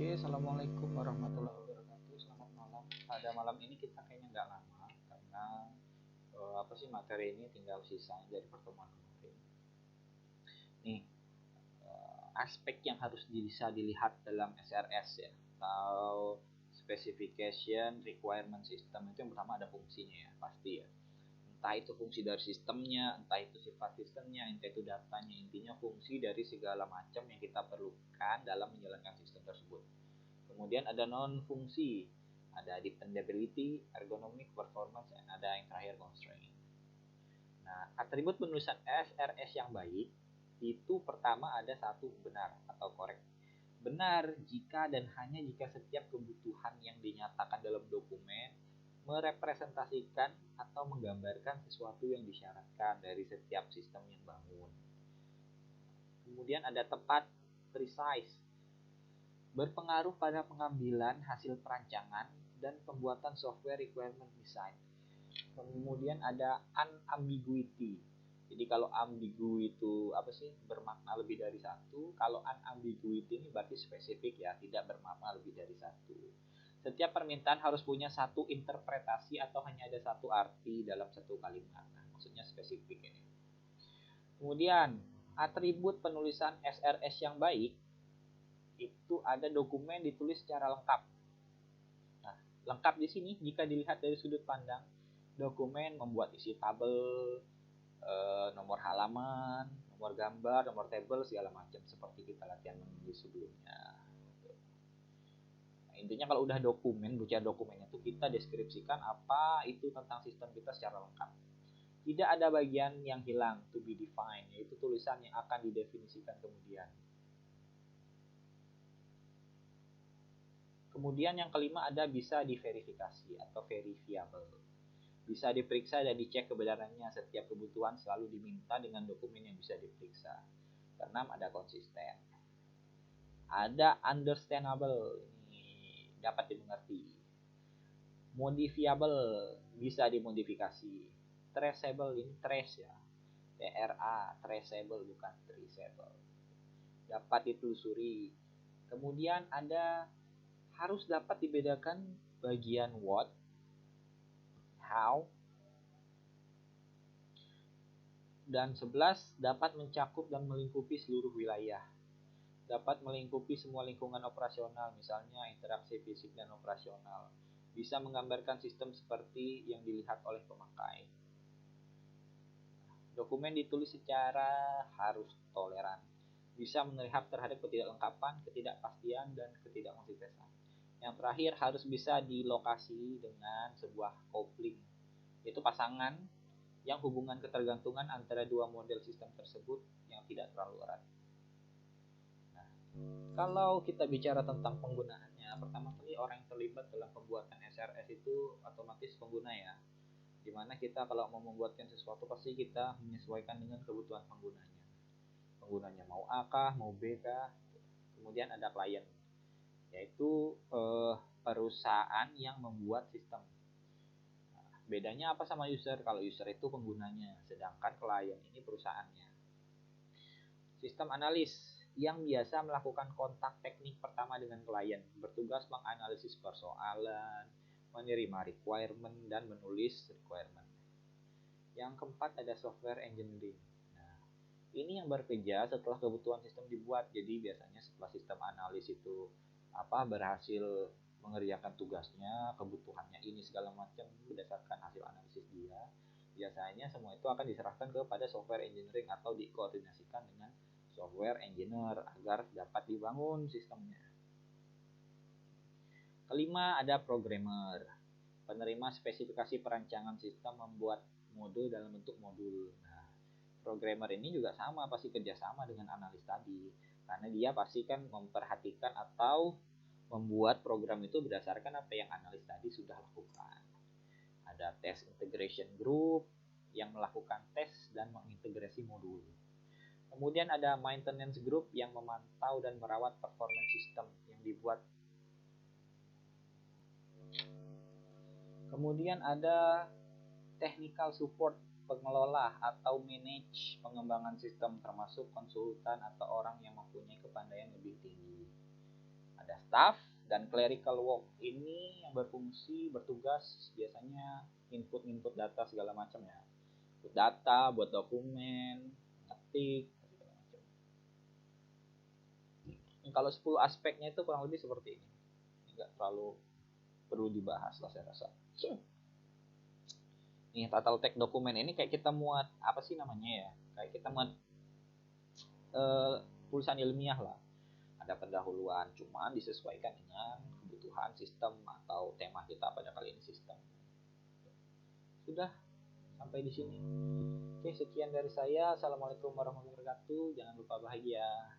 Assalamualaikum warahmatullahi wabarakatuh. Selamat malam. Pada malam ini kita kayaknya nggak lama karena materi ini tinggal sisanya dari pertemuan kemarin. Nih, aspek yang harus bisa dilihat dalam SRS ya, atau Specification Requirement System, itu yang pertama ada fungsinya ya, pasti ya. Entah itu fungsi dari sistemnya, entah itu sifat sistemnya, entah itu datanya, intinya fungsi dari segala macam yang kita perlukan dalam menjalankan sistem tersebut. Kemudian ada non fungsi, ada dependability, ergonomic, performance, dan ada yang terakhir constraint. Nah, atribut penulisan SRS yang baik itu pertama ada satu benar atau correct. Benar jika dan hanya jika setiap kebutuhan yang dinyatakan dalam dokumen merepresentasikan atau menggambarkan sesuatu yang disyaratkan dari setiap sistem yang bangun. Kemudian ada tepat, precise, berpengaruh pada pengambilan hasil perancangan dan pembuatan software requirement design. Kemudian ada unambiguity. Jadi kalau ambigu itu bermakna lebih dari satu. Kalau unambiguity ini berarti spesifik ya, tidak bermakna lebih dari satu. Setiap permintaan harus punya satu interpretasi atau hanya ada satu arti dalam satu kalimat. Nah, maksudnya spesifik ini. Kemudian atribut penulisan SRS yang baik itu ada dokumen ditulis secara lengkap. Nah, lengkap di sini jika dilihat dari sudut pandang dokumen membuat isi tabel, nomor halaman, nomor gambar, nomor tabel, segala macam seperti kita latihan menulis sebelumnya. Intinya kalau udah dokumen, bicara dokumennya itu kita deskripsikan apa itu tentang sistem kita secara lengkap. Tidak ada bagian yang hilang, to be defined, yaitu tulisan yang akan didefinisikan kemudian. Kemudian yang kelima ada bisa diverifikasi atau verifiable. Bisa diperiksa dan dicek kebenarannya. Setiap kebutuhan selalu diminta dengan dokumen yang bisa diperiksa. Keenam ada konsisten. Ada understandable, dapat dimengerti. Modifiable, bisa dimodifikasi. Traceable, ini trace ya, TRA, traceable bukan traceable, dapat ditelusuri. Kemudian ada harus dapat dibedakan bagian what, how, dan 11 dapat mencakup dan melingkupi seluruh wilayah. Dapat melingkupi semua lingkungan operasional, misalnya interaksi fisik dan operasional. Bisa menggambarkan sistem seperti yang dilihat oleh pemakai. Dokumen ditulis secara harus toleran. Bisa menerhad terhadap ketidaklengkapan, ketidakpastian, dan ketidakkonsistenan. Yang terakhir harus bisa dilokasi dengan sebuah coupling, yaitu pasangan yang hubungan ketergantungan antara dua model sistem tersebut yang tidak terlalu erat. Kalau kita bicara tentang penggunaannya, pertama kali orang yang terlibat dalam pembuatan SRS itu otomatis pengguna ya. Dimana kita kalau mau membuatkan sesuatu pasti kita menyesuaikan dengan kebutuhan penggunanya. Penggunanya mau A kah, mau B kah. Kemudian ada klien, yaitu perusahaan yang membuat sistem. Nah, bedanya apa sama user? Kalau user itu penggunanya, sedangkan klien ini perusahaannya. Sistem analis yang biasa melakukan kontak teknik pertama dengan klien, bertugas menganalisis persoalan, menerima requirement, dan menulis requirement. Yang keempat ada software engineering. Nah, ini yang bekerja setelah kebutuhan sistem dibuat. Jadi biasanya setelah sistem analis itu berhasil mengerjakan tugasnya, kebutuhannya ini segala macam berdasarkan hasil analisis dia, biasanya semua itu akan diserahkan kepada software engineering atau dikoordinasikan dengan software engineer agar dapat dibangun sistemnya. Kelima ada programmer, penerima spesifikasi perancangan sistem membuat mode dalam bentuk modul. Nah, programmer ini juga sama, pasti kerjasama dengan analis tadi, karena dia pasti kan memperhatikan atau membuat program itu berdasarkan apa yang analis tadi sudah lakukan. Ada test integration group yang melakukan tes dan mengintegrasi modul. Kemudian ada maintenance group yang memantau dan merawat performance system yang dibuat. Kemudian ada technical support, pengelola atau manage pengembangan sistem termasuk konsultan atau orang yang mempunyai kepandaian lebih tinggi. Ada staff dan clerical work ini yang bertugas biasanya input data segala macam ya. Input data, buat dokumen, ngetik, segala macam. Kalau 10 aspeknya itu kurang lebih seperti ini. Enggak terlalu perlu dibahas lah saya rasa. Nih, title tag dokumen ini kayak kita muat apa sih namanya ya? Kayak kita muat tulisan ilmiah lah. Ada pendahuluan, cuman disesuaikan dengan kebutuhan sistem atau tema kita pada kali ini sistem. Sudah sampai di sini. Oke, sekian dari saya. Assalamualaikum warahmatullahi wabarakatuh. Jangan lupa bahagia.